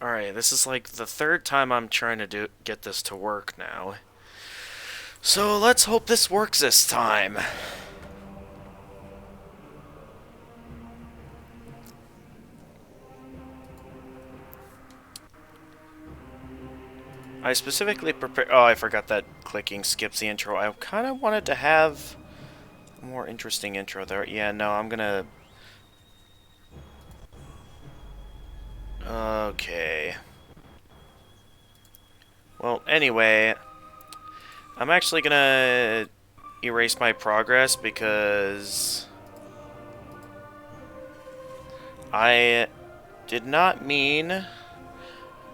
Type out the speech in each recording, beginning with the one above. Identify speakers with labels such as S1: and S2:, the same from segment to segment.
S1: Alright, this is like the third time I'm trying to get this to work now. So let's hope this works this time. I specifically prepared... Oh, I forgot that clicking skips the intro. I kind of wanted to have a more interesting intro there. Yeah, no, I'm gonna... Okay. Well, anyway, I'm actually gonna erase my progress because I did not mean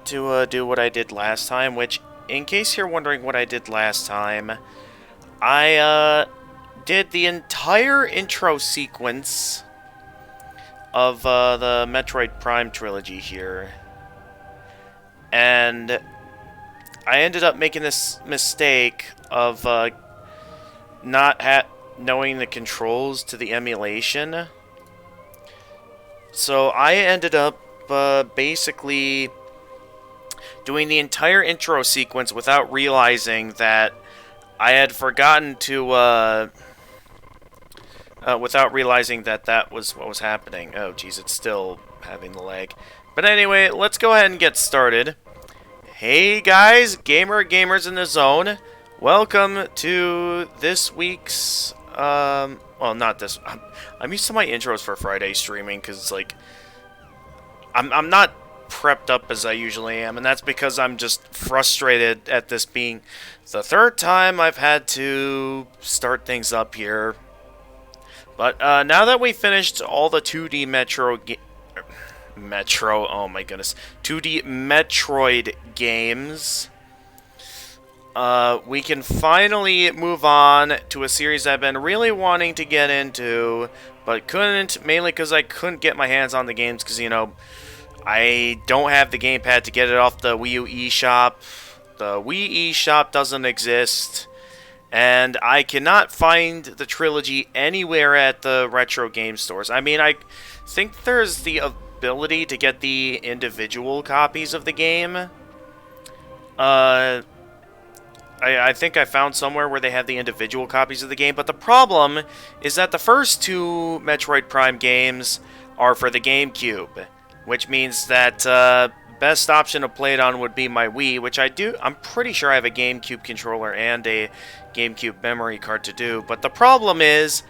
S1: to do what I did last time, which, in case you're wondering what I did last time, I did the entire intro sequence of the Metroid Prime trilogy here. And I ended up making this mistake of not knowing the controls to the emulation. So I ended up basically doing the entire intro sequence without realizing that I had forgotten to, without realizing that that was what was happening. Oh, geez, it's still having the lag. But anyway, let's go ahead and get started. Hey guys, gamers in the zone. Welcome to this week's, well, not this. I'm used to my intros for Friday streaming because, like, I'm not prepped up as I usually am, and that's because I'm just frustrated at this being the third time I've had to start things up here. But now that we finished all the 2D oh my goodness, 2D Metroid games, we can finally move on to a series I've been really wanting to get into, but couldn't, mainly because I couldn't get my hands on the games because, you know, I don't have the gamepad to get it off the Wii U Eshop. The Wii Eshop doesn't exist. And I cannot find the Trilogy anywhere at the retro game stores. I mean, I think there's the ability to get the individual copies of the game. I think I found somewhere where they have the individual copies of the game. But the problem is that the first two Metroid Prime games are for the GameCube, which means that best option to play it on would be my Wii, which I'm pretty sure I have a GameCube controller and a GameCube memory card to do. But the problem is,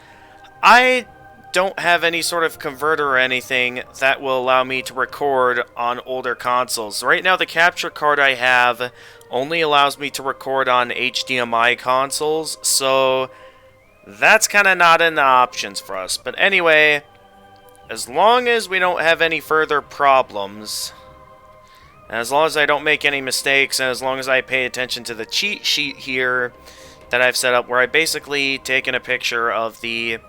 S1: I don't have any sort of converter or anything that will allow me to record on older consoles. Right now, the capture card I have only allows me to record on HDMI consoles, so that's kind of not in the options for us. But anyway, as long as we don't have any further problems, and as long as I don't make any mistakes, and as long as I pay attention to the cheat sheet here that I've set up, where I basically taken a picture of the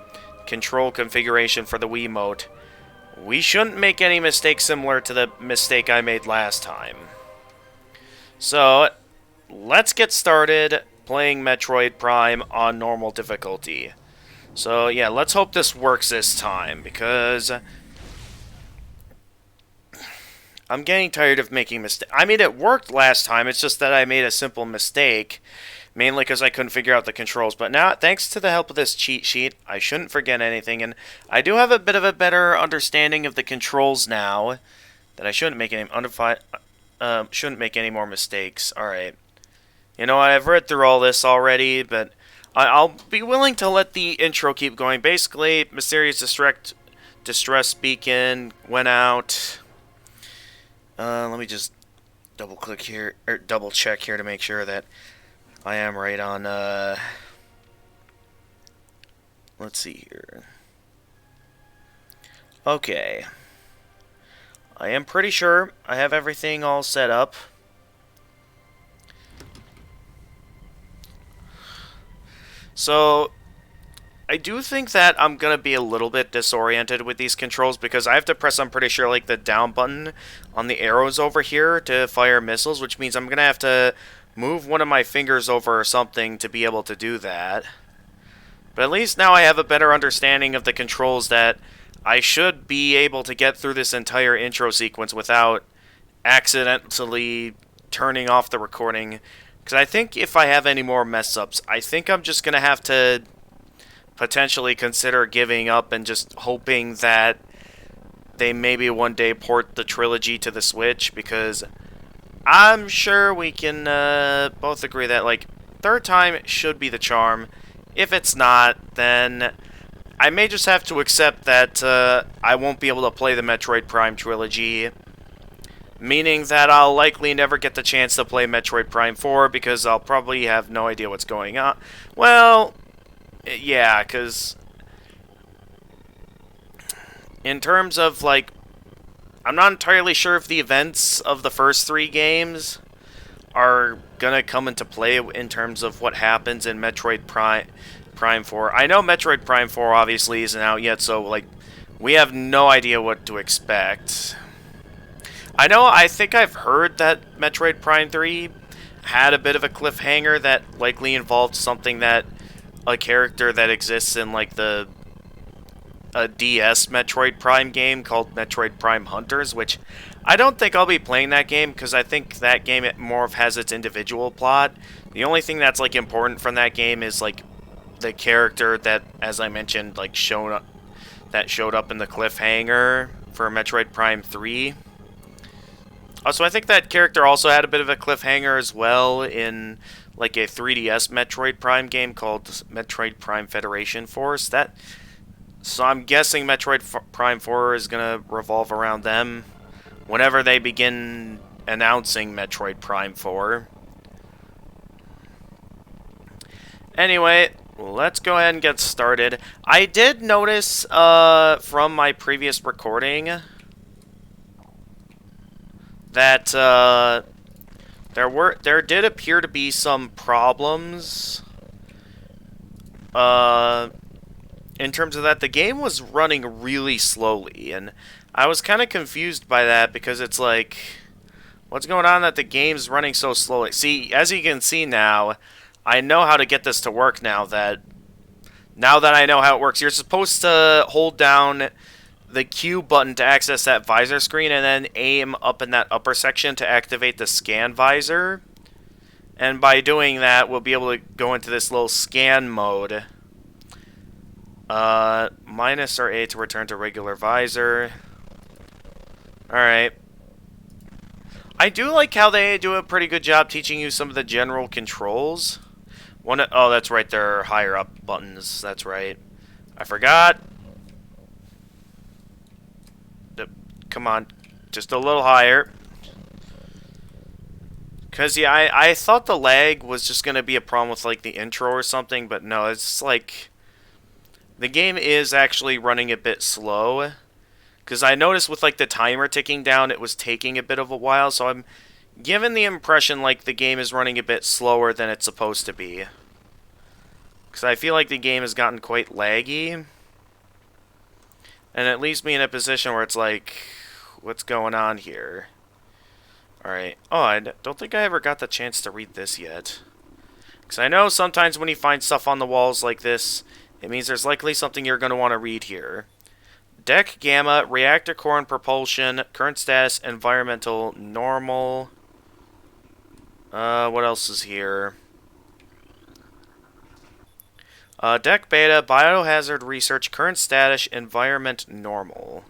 S1: control configuration for the Wiimote, we shouldn't make any mistakes similar to the mistake I made last time. So, let's get started playing Metroid Prime on normal difficulty. So, yeah, let's hope this works this time, because I'm getting tired of making mistakes. I mean, it worked last time, it's just that I made a simple mistake, mainly because I couldn't figure out the controls. But now, thanks to the help of this cheat sheet, I shouldn't forget anything, and I do have a bit of a better understanding of the controls now, that I shouldn't make any more mistakes. Alright. You know, I've read through all this already, but I'll be willing to let the intro keep going. Basically, mysterious distress beacon went out. Let me just double click here, or double check here to make sure that I am right on, let's see here. Okay. I am pretty sure I have everything all set up. So, I do think that I'm going to be a little bit disoriented with these controls because I have to press, I'm pretty sure, like the down button on the arrows over here to fire missiles, which means I'm going to have to move one of my fingers over or something to be able to do that. But at least now I have a better understanding of the controls that I should be able to get through this entire intro sequence without accidentally turning off the recording. Because I think if I have any more mess ups, I think I'm just going to have to potentially consider giving up and just hoping that they maybe one day port the Trilogy to the Switch, because I'm sure we can both agree that, like, third time should be the charm. If it's not, then I may just have to accept that I won't be able to play the Metroid Prime Trilogy, meaning that I'll likely never get the chance to play Metroid Prime 4 because I'll probably have no idea what's going on. Well, yeah, because in terms of, like, I'm not entirely sure if the events of the first 3 games are gonna come into play in terms of what happens in Metroid Prime 4. I know Metroid Prime 4 obviously isn't out yet, so, like, we have no idea what to expect. I think I've heard that Metroid Prime 3 had a bit of a cliffhanger that likely involved something that a character that exists in, like, a DS Metroid Prime game called Metroid Prime Hunters, which I don't think I'll be playing that game because I think that game more has its individual plot. The only thing that's, like, important from that game is, like, the character that, as I mentioned, like, showed up in the cliffhanger for Metroid Prime 3. Also, I think that character also had a bit of a cliffhanger as well in, like, a 3DS Metroid Prime game called Metroid Prime Federation Force. So I'm guessing Metroid Prime 4 is going to revolve around them whenever they begin announcing Metroid Prime 4. Anyway, let's go ahead and get started. I did notice from my previous recording that there did appear to be some problems in terms of that the game was running really slowly, and I was kind of confused by that because it's like, what's going on that the game's running so slowly? See, as you can see now, I know how to get this to work now that I know how it works. You're supposed to hold down the Q button to access that visor screen and then aim up in that upper section to activate the scan visor. And by doing that, we'll be able to go into this little scan mode. Minus or A to return to regular visor. Alright. I do like how they do a pretty good job teaching you some of the general controls. Oh, that's right, they're higher up buttons. That's right. I forgot. Come on, just a little higher. Because, yeah, I thought the lag was just going to be a problem with, like, the intro or something, but no, it's like, the game is actually running a bit slow. Because I noticed with, like, the timer ticking down, it was taking a bit of a while, so I'm given the impression, like, the game is running a bit slower than it's supposed to be. Because I feel like the game has gotten quite laggy. And it leaves me in a position where it's like, what's going on here? Alright. Oh, I don't think I ever got the chance to read this yet. Because I know sometimes when you find stuff on the walls like this, it means there's likely something you're going to want to read here. Deck Gamma, Reactor Core and Propulsion, Current Status, Environmental, Normal. What else is here? Deck Beta, Biohazard Research, Current Status, Environment, Normal.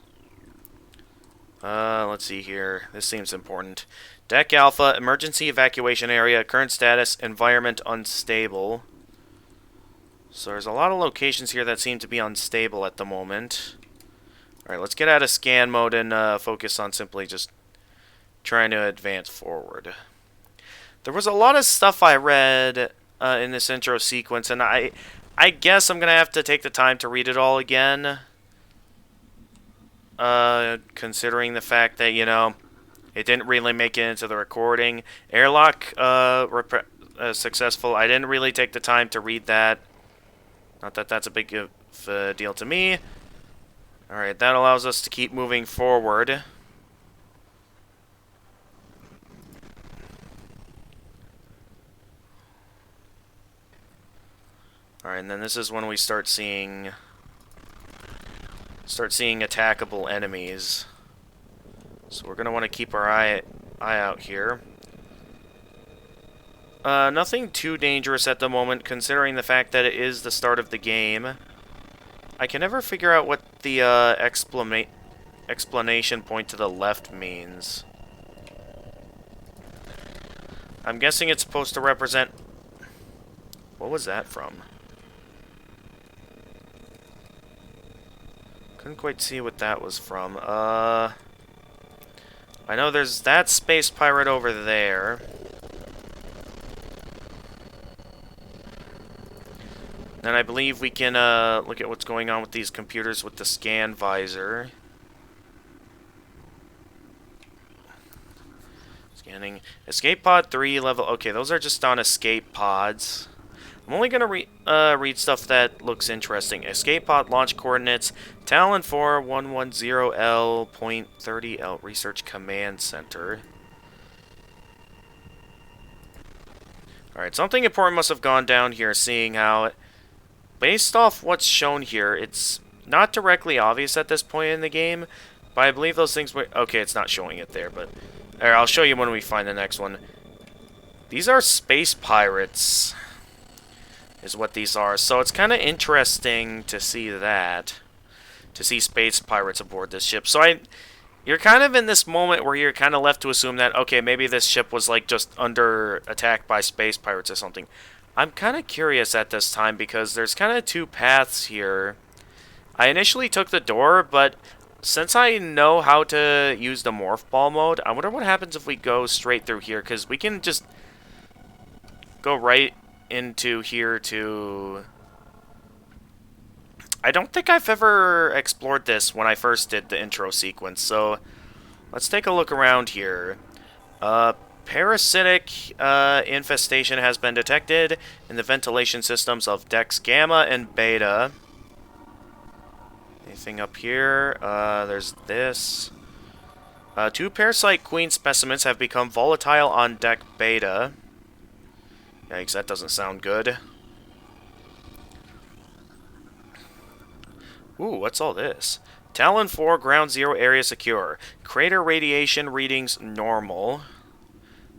S1: Let's see here. This seems important. Deck Alpha, Emergency Evacuation Area, Current Status, Environment Unstable. So there's a lot of locations here that seem to be unstable at the moment. Alright, let's get out of scan mode and focus on simply just trying to advance forward. There was a lot of stuff I read in this intro sequence, and I guess I'm going to have to take the time to read it all again. Considering the fact that, you know, it didn't really make it into the recording. Airlock successful. I didn't really take the time to read that. Not that that's a big deal to me. Alright, that allows us to keep moving forward. Alright, and then this is when we start seeing attackable enemies. So we're going to want to keep our eye eye out here. Nothing too dangerous at the moment, considering the fact that it is the start of the game. I can never figure out what the explanation point to the left means. I'm guessing it's supposed to represent... What was that from? Couldn't quite see what that was from. I know there's that space pirate over there. And I believe we can look at what's going on with these computers with the scan visor. Scanning. Escape pod 3 level... Okay, those are just on escape pods. I'm only going to read stuff that looks interesting. Escape pod launch coordinates. Talon 4 110L.30L Research Command Center. Alright, something important must have gone down here, seeing how... Based off what's shown here, it's not directly obvious at this point in the game, but I believe those things were... Okay, it's not showing it there, but... I'll show you when we find the next one. These are space pirates, is what these are. So it's kind of interesting to see that. To see space pirates aboard this ship. So you're kind of in this moment where you're kind of left to assume that, okay, maybe this ship was like just under attack by space pirates or something. I'm kind of curious at this time because there's kind of two paths here. I initially took the door, but since I know how to use the morph ball mode, I wonder what happens if we go straight through here, because we can just go right into here to... I don't think I've ever explored this when I first did the intro sequence, so let's take a look around here. Parasitic infestation has been detected in the ventilation systems of decks Gamma and Beta. Anything up here? There's this. 2 parasite queen specimens have become volatile on deck Beta. Yikes, that doesn't sound good. Ooh, what's all this? Talon 4, ground 0 area secure. Crater radiation readings normal.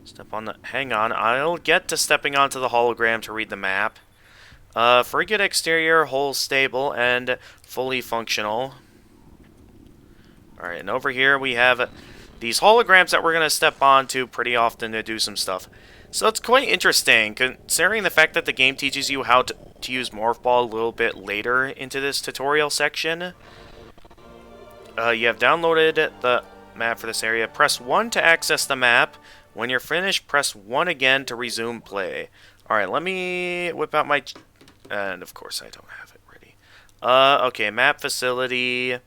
S1: Step on the... Hang on, I'll get to stepping onto the hologram to read the map. Frigate exterior, hull stable, and fully functional. Alright, and over here we have these holograms that we're going to step onto pretty often to do some stuff. So it's quite interesting, considering the fact that the game teaches you how to use Morph Ball a little bit later into this tutorial section. You have downloaded the map for this area. Press 1 to access the map. When you're finished, press 1 again to resume play. Alright, let me whip out my... And of course I don't have it ready. Okay, map facility.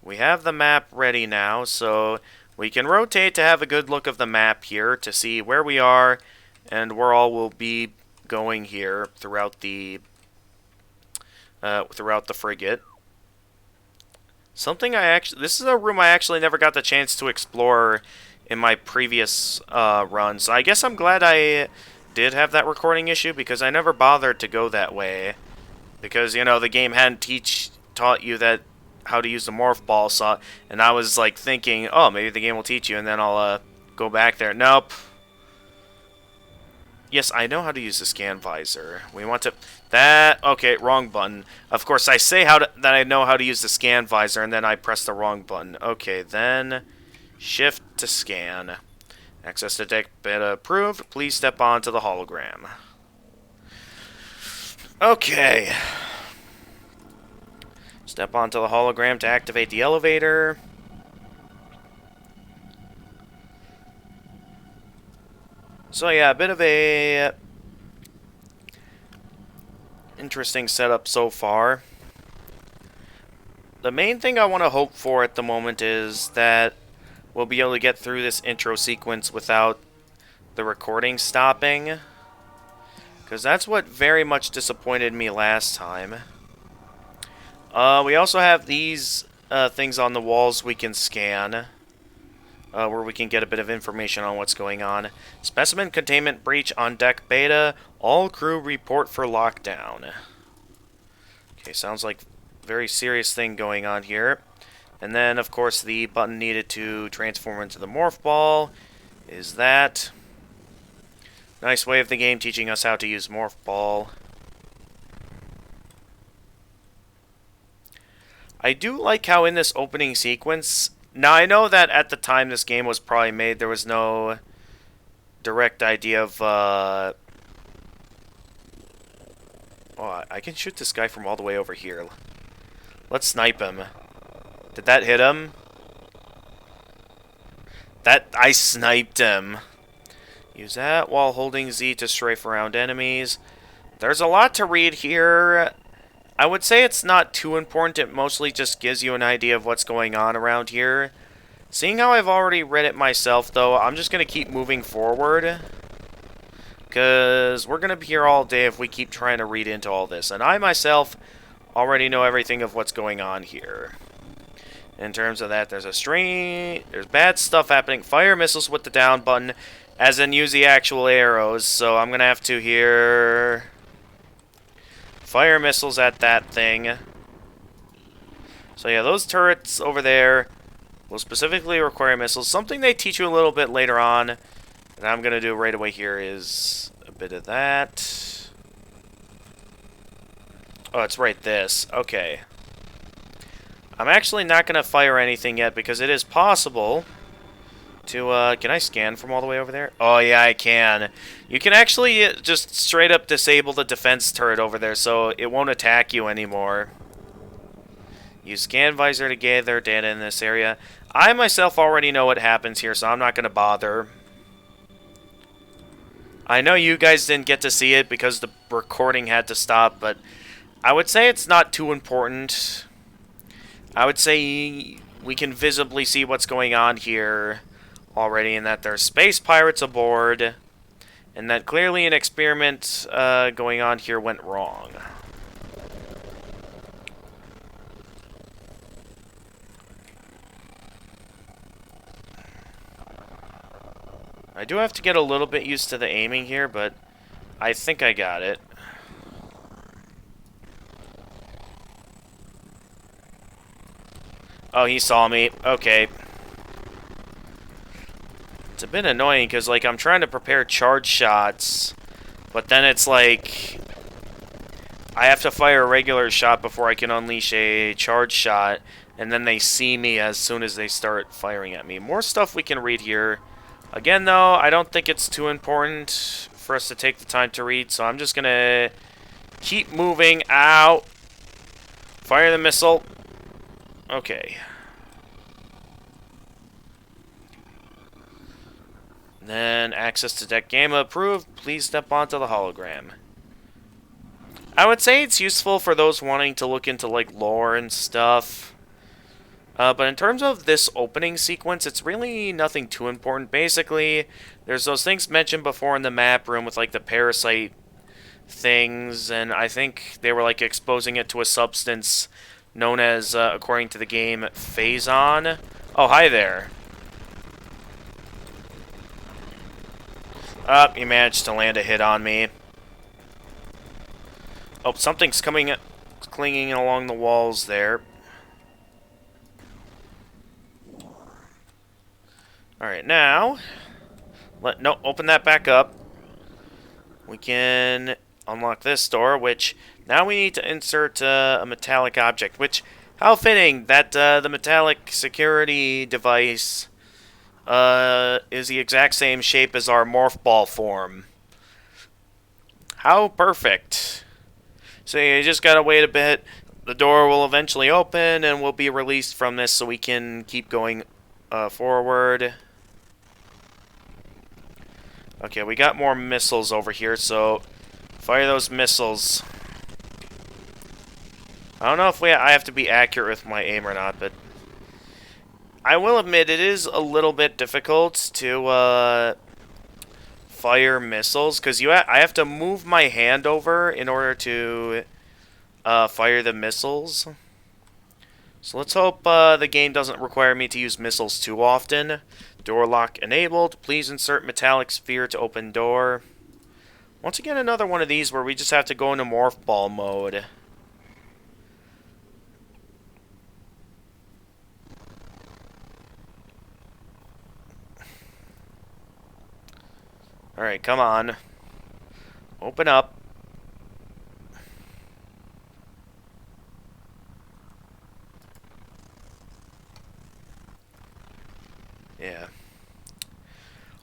S1: We have the map ready now, so we can rotate to have a good look of the map here to see where we are and where all will be going here throughout the frigate. Something I actually... This is a room I actually never got the chance to explore in my previous run, so I guess I'm glad I did have that recording issue, because I never bothered to go that way. Because, you know, the game hadn't taught you that how to use the morph ball, so, and I was like thinking, oh, maybe the game will teach you, and then I'll go back there. Nope. Yes, I know how to use the scan visor. We want to... That... Okay, wrong button. Of course, I say that I know how to use the scan visor, and then I press the wrong button. Okay, then... Shift to scan. Access to deck beta approved. Please step onto the hologram. Okay. Step onto the hologram to activate the elevator. So yeah, a bit of a interesting setup so far. The main thing I want to hope for at the moment is that we'll be able to get through this intro sequence without the recording stopping, because that's what very much disappointed me last time. We also have these things on the walls we can scan, where we can get a bit of information on what's going on. Specimen containment breach on deck Beta. All crew report for lockdown. Okay, sounds like a very serious thing going on here. And then, of course, the button needed to transform into the morph ball. is that. Nice way of the game teaching us how to use Morph Ball. I do like how in this opening sequence... Now, I know that at the time this game was probably made, there was no direct idea of... Oh, I can shoot this guy from all the way over here. Let's snipe him. Did that hit him? I sniped him. Use that while holding Z to strafe around enemies. There's a lot to read here. I would say it's not too important. It mostly just gives you an idea of what's going on around here. Seeing how I've already read it myself, though, I'm just going to keep moving forward. Because we're going to be here all day if we keep trying to read into all this. And I, myself, already know everything of what's going on here. In terms of that, there's bad stuff happening. Fire missiles with the down button, as in use the actual arrows. So I'm going to have to here... fire missiles at that thing. So yeah, those turrets over there will specifically require missiles. Something they teach you a little bit later on, and I'm going to do right away here is a bit of that. Oh, it's right this. Okay. I'm actually not going to fire anything yet because it is possible to, can I scan from all the way over there? Oh, yeah, I can. You can actually just straight up disable the defense turret over there so it won't attack you anymore. Use scan visor to gather data in this area. I myself already know what happens here, so I'm not going to bother. I know you guys didn't get to see it because the recording had to stop, but I would say it's not too important. I would say we can visibly see what's going on here already, and that there's space pirates aboard, and that clearly an experiment going on here went wrong. I do have to get a little bit used to the aiming here, but I think I got it. Oh, he saw me. Okay. It's a bit annoying because, like, I'm trying to prepare charge shots, but then it's like I have to fire a regular shot before I can unleash a charge shot, and then they see me as soon as they start firing at me. More stuff we can read here. Again, though, I don't think it's too important for us to take the time to read, so I'm just going to keep moving. Ow! Fire the missile. Okay. Then, access to deck gamma approved. Please step onto the hologram. I would say it's useful for those wanting to look into, like, lore and stuff. But in terms of this opening sequence, it's really nothing too important. Basically, there's those things mentioned before in the map room with, like, the parasite things, and I think they were, like, exposing it to a substance known as, according to the game, Phazon. Oh, hi there. You managed to land a hit on me. Oh, something's clinging along the walls there. Alright, now, open that back up. We can unlock this door, which now we need to insert a metallic object, which, how fitting that the metallic security device is the exact same shape as our morph ball form. How perfect. So you just gotta wait a bit. The door will eventually open and we'll be released from this so we can keep going forward. Okay, we got more missiles over here, so fire those missiles. I don't know if I have to be accurate with my aim or not, but I will admit it is a little bit difficult to fire missiles, because I have to move my hand over in order to fire the missiles. So let's hope the game doesn't require me to use missiles too often. Door lock enabled. Please insert metallic sphere to open door. Once again, another one of these where we just have to go into morph ball mode. Alright, come on. Open up. Yeah.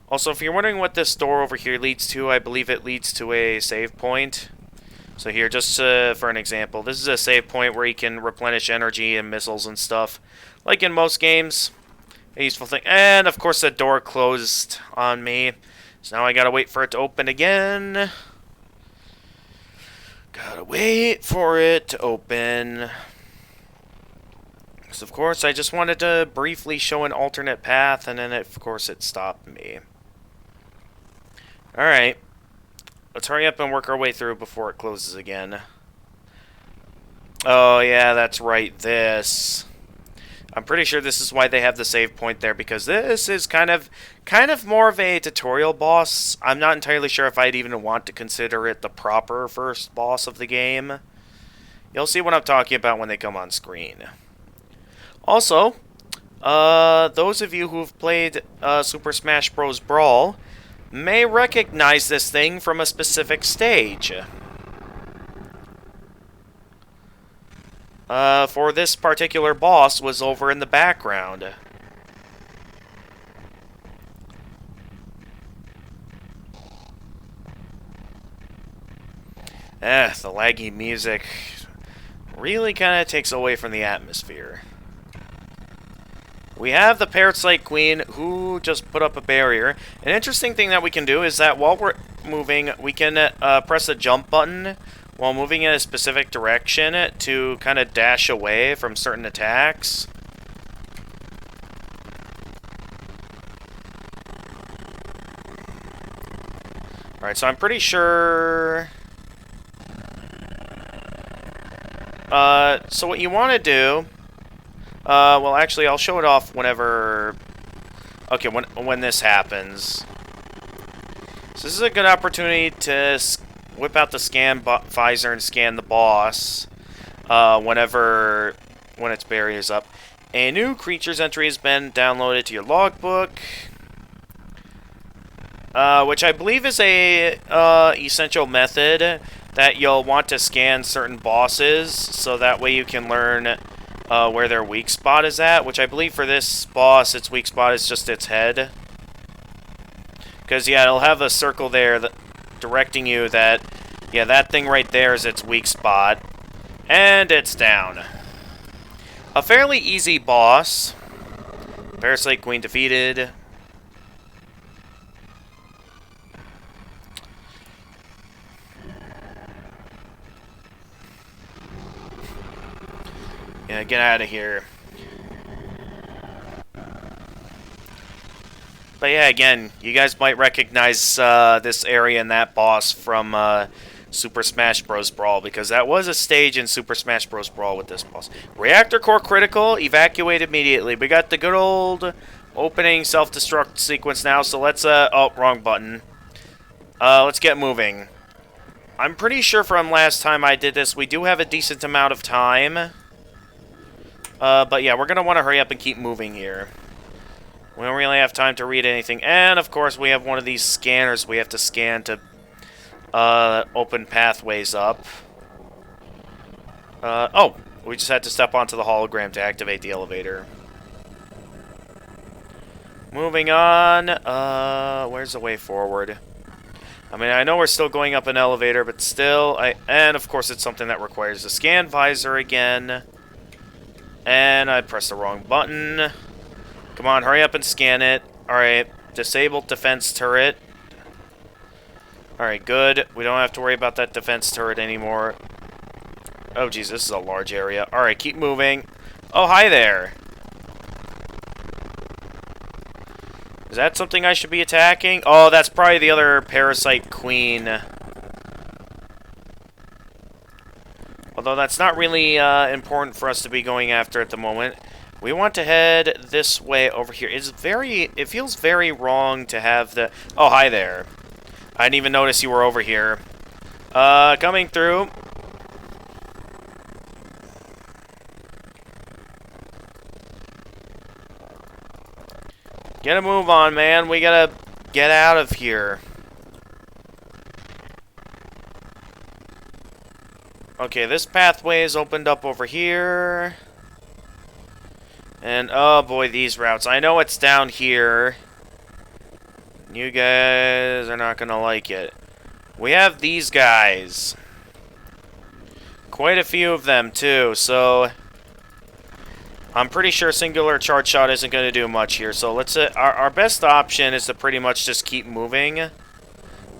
S1: Also, if you're wondering what this door over here leads to, I believe it leads to a save point. So here, just for an example, this is a save point where you can replenish energy and missiles and stuff. Like in most games. A useful thing. And, of course, the door closed on me. So now I gotta wait for it to open again. Gotta wait for it to open. Because, of course, I just wanted to briefly show an alternate path, and then, of course, it stopped me. Alright. Let's hurry up and work our way through before it closes again. Oh, yeah, that's right, this. I'm pretty sure this is why they have the save point there, because this is kind of more of a tutorial boss. I'm not entirely sure if I'd even want to consider it the proper first boss of the game. You'll see what I'm talking about when they come on screen. Also, those of you who've played Super Smash Bros. Brawl may recognize this thing from a specific stage. For this particular boss was over in the background. The laggy music really kind of takes away from the atmosphere. We have the Parasite Queen, who just put up a barrier. An interesting thing that we can do is that while we're moving, we can press the jump button while moving in a specific direction to kind of dash away from certain attacks. Alright, so I'm pretty sure... so what you want to do... well, actually, I'll show it off whenever... Okay, when this happens. So this is a good opportunity to whip out the scan visor and scan the boss when its barrier is up. A new creature's entry has been downloaded to your logbook, which I believe is a essential method that you'll want to scan certain bosses, so that way you can learn where their weak spot is at, which I believe for this boss, its weak spot is just its head. Because, yeah, it'll have a circle there that directing you that, yeah, that thing right there is its weak spot. And it's down. A fairly easy boss. Parasite Queen defeated. Yeah, get out of here. But yeah, again, you guys might recognize this area and that boss from Super Smash Bros. Brawl, because that was a stage in Super Smash Bros. Brawl with this boss. Reactor core critical, evacuate immediately. We got the good old opening self-destruct sequence now, so let's, oh, wrong button. Let's get moving. I'm pretty sure from last time I did this, we do have a decent amount of time. But yeah, we're going to want to hurry up and keep moving here. We don't really have time to read anything. And, of course, we have one of these scanners we have to scan to open pathways up. Oh, we just had to step onto the hologram to activate the elevator. Moving on. Where's the way forward? I mean, I know we're still going up an elevator, but still, and, of course, it's something that requires a scan visor again. And I pressed the wrong button. Come on, hurry up and scan it. Alright, disabled defense turret. Alright, good. We don't have to worry about that defense turret anymore. Oh, geez, this is a large area. Alright, keep moving. Oh, hi there. Is that something I should be attacking? Oh, that's probably the other Parasite Queen. Although that's not really important for us to be going after at the moment. We want to head this way over here. It feels very wrong to have the... Oh, hi there. I didn't even notice you were over here. Coming through. Get a move on, man. We gotta get out of here. Okay, this pathway is opened up over here. And, oh boy, these routes. I know it's down here. You guys are not gonna like it. We have these guys. Quite a few of them, too, so... I'm pretty sure singular charge shot isn't going to do much here, so let's... our best option is to pretty much just keep moving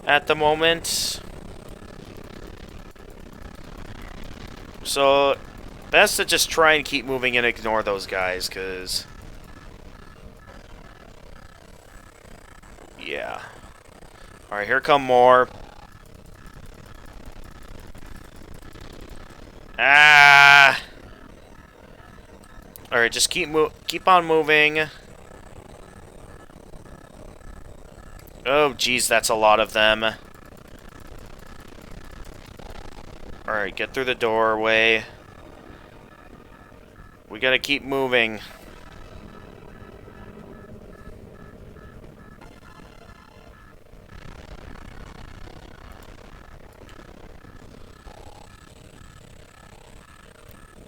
S1: at the moment. So, best to just try and keep moving and ignore those guys, because... yeah. Alright, here come more. Ah! Alright, just keep on moving. Oh, geez, that's a lot of them. Alright, get through the doorway. We gotta keep moving.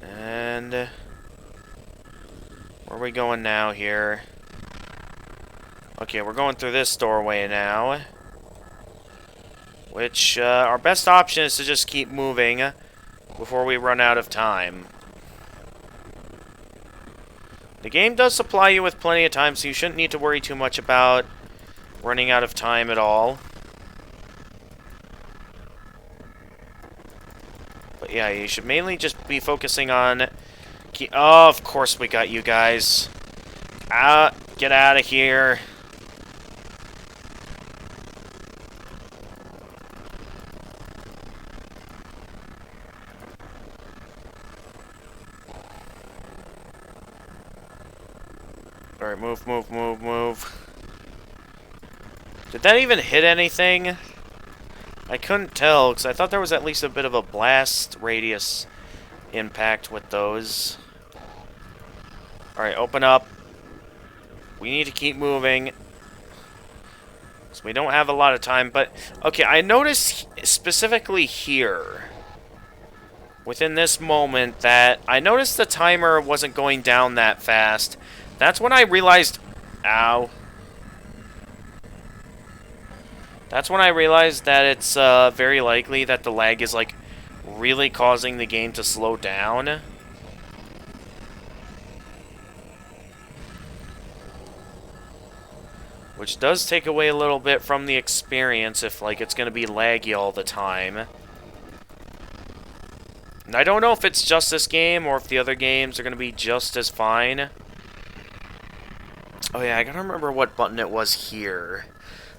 S1: And... where are we going now here? Okay, we're going through this doorway now. Which, our best option is to just keep moving before we run out of time. The game does supply you with plenty of time, so you shouldn't need to worry too much about running out of time at all. But yeah, you should mainly just be focusing on... oh, of course we got you guys. Get out of here. Alright, move, move, move, move. Did that even hit anything? I couldn't tell, because I thought there was at least a bit of a blast radius impact with those. Alright, open up. We need to keep moving. So we don't have a lot of time, but... okay, I noticed specifically here, within this moment, that I noticed the timer wasn't going down that fast. That's when I realized... ow. That's when I realized that it's very likely that the lag is, like, really causing the game to slow down. Which does take away a little bit from the experience if, like, it's going to be laggy all the time. And I don't know if it's just this game or if the other games are going to be just as fine. Oh yeah, I gotta remember what button it was here.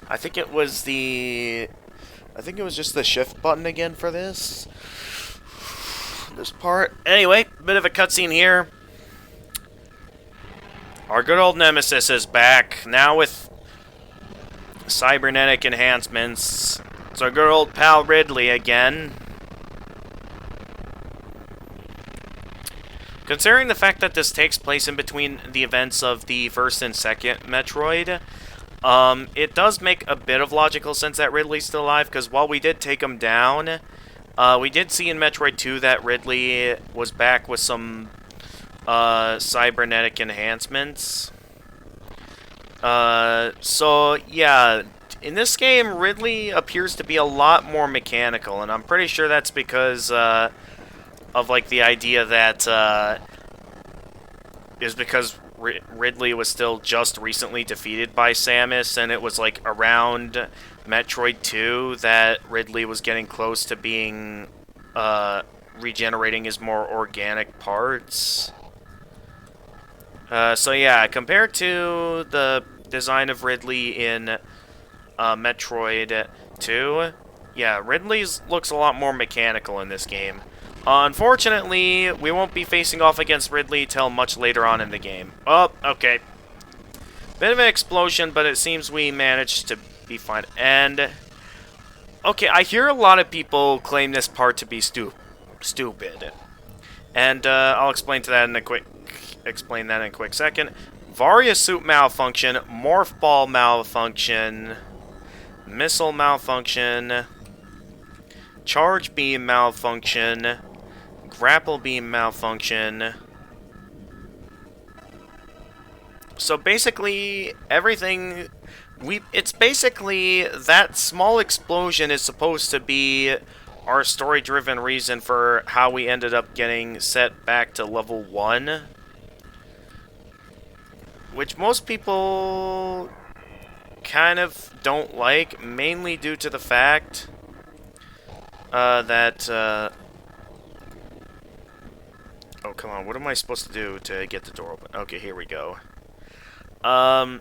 S1: I think it was the... I think it was just the shift button again for this. This part. Anyway, bit of a cutscene here. Our good old nemesis is back, now with cybernetic enhancements. It's our good old pal Ridley again. Considering the fact that this takes place in between the events of the first and second Metroid, it does make a bit of logical sense that Ridley's still alive, because while we did take him down, we did see in Metroid 2 that Ridley was back with some cybernetic enhancements. So, yeah, in this game, Ridley appears to be a lot more mechanical, and I'm pretty sure that's because, of, like, the idea that, is because Ridley was still just recently defeated by Samus, and it was, like, around Metroid 2 that Ridley was getting close to being, regenerating his more organic parts. So yeah, compared to the design of Ridley in, Metroid 2, yeah, Ridley's looks a lot more mechanical in this game. Unfortunately, we won't be facing off against Ridley till much later on in the game. Oh, okay. Bit of an explosion, but it seems we managed to be fine. And, okay, I hear a lot of people claim this part to be stupid. And, I'll explain that in a quick second. Varia suit malfunction, morph ball malfunction, missile malfunction, charge beam malfunction, grapple beam malfunction. So basically, everything... It's basically... That small explosion is supposed to be our story-driven reason for how we ended up getting set back to level 1. Which most people kind of don't like, mainly due to the fact that... oh, come on, what am I supposed to do to get the door open? Okay, here we go. But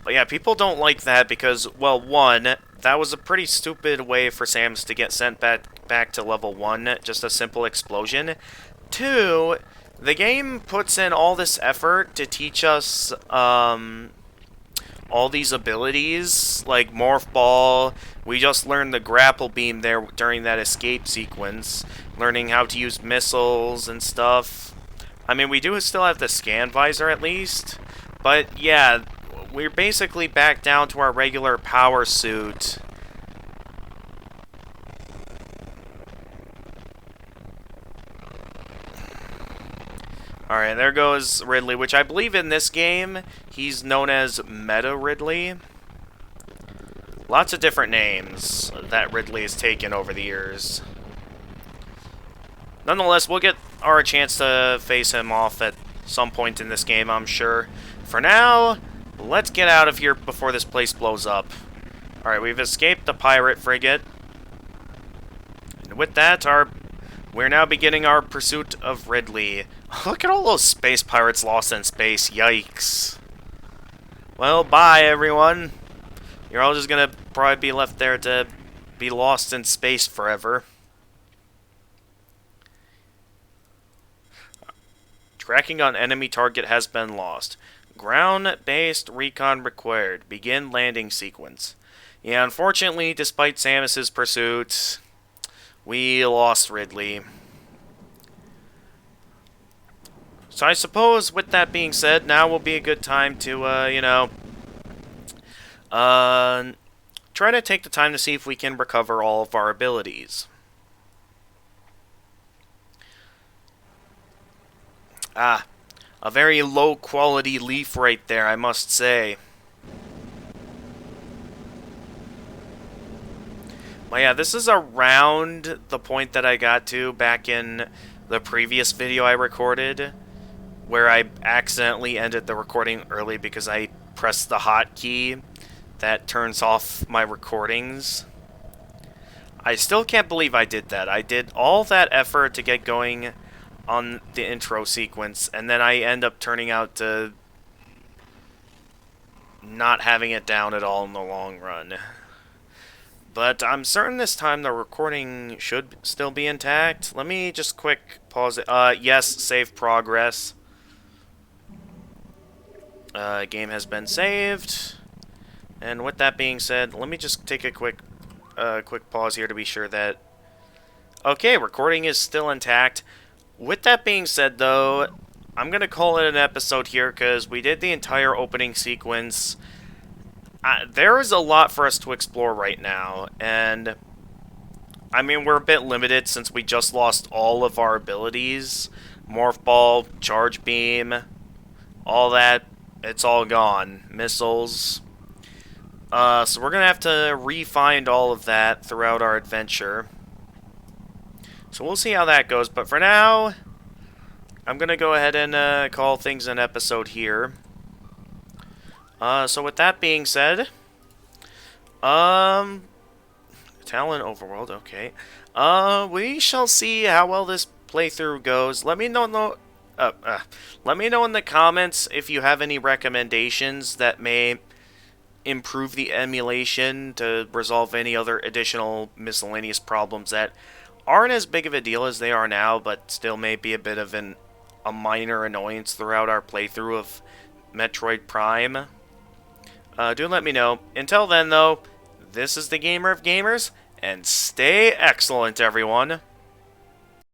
S1: yeah, people don't like that because, well, one, that was a pretty stupid way for Samus to get sent back to level 1, just a simple explosion. 2, the game puts in all this effort to teach us, all these abilities, like Morph Ball. We just learned the grapple beam there during that escape sequence, learning how to use missiles and stuff. I mean, we do still have the scan visor at least, but yeah, we're basically back down to our regular power suit. Alright, there goes Ridley, which I believe in this game, he's known as Meta Ridley. Lots of different names that Ridley has taken over the years. Nonetheless, we'll get our chance to face him off at some point in this game, I'm sure. For now, let's get out of here before this place blows up. Alright, we've escaped the pirate frigate. And with that, we're now beginning our pursuit of Ridley. Look at all those space pirates lost in space. Yikes. Well, bye, everyone. You're all just gonna probably be left there to be lost in space forever. Tracking on enemy target has been lost. Ground-based recon required. Begin landing sequence. Yeah, unfortunately, despite Samus's pursuit, we lost Ridley. So I suppose, with that being said, now will be a good time to, you know, try to take the time to see if we can recover all of our abilities. Ah, a very low-quality leaf right there, I must say. Well, yeah, this is around the point that I got to back in the previous video I recorded, where I accidentally ended the recording early because I pressed the hotkey that turns off my recordings. I still can't believe I did that. I did all that effort to get going on the intro sequence, and then I end up turning out to not having it down at all in the long run. But I'm certain this time the recording should still be intact. Let me just quick pause it. Yes, save progress. Game has been saved. And with that being said, let me just take a quick pause here to be sure that... Okay, recording is still intact. With that being said, though, I'm going to call it an episode here because we did the entire opening sequence. There is a lot for us to explore right now, and I mean, we're a bit limited since we just lost all of our abilities. Morph Ball, Charge Beam, all that, it's all gone. Missiles. So we're going to have to re-find all of that throughout our adventure. So we'll see how that goes, but for now, I'm going to go ahead and call things an episode here. So with that being said, Talon Overworld, okay. We shall see how well this playthrough goes. Let me know in the comments if you have any recommendations that may improve the emulation to resolve any other additional miscellaneous problems that aren't as big of a deal as they are now, but still may be a bit of a minor annoyance throughout our playthrough of Metroid Prime. Do let me know. Until then, though, this is the Gamer of Gamers, and stay excellent, everyone.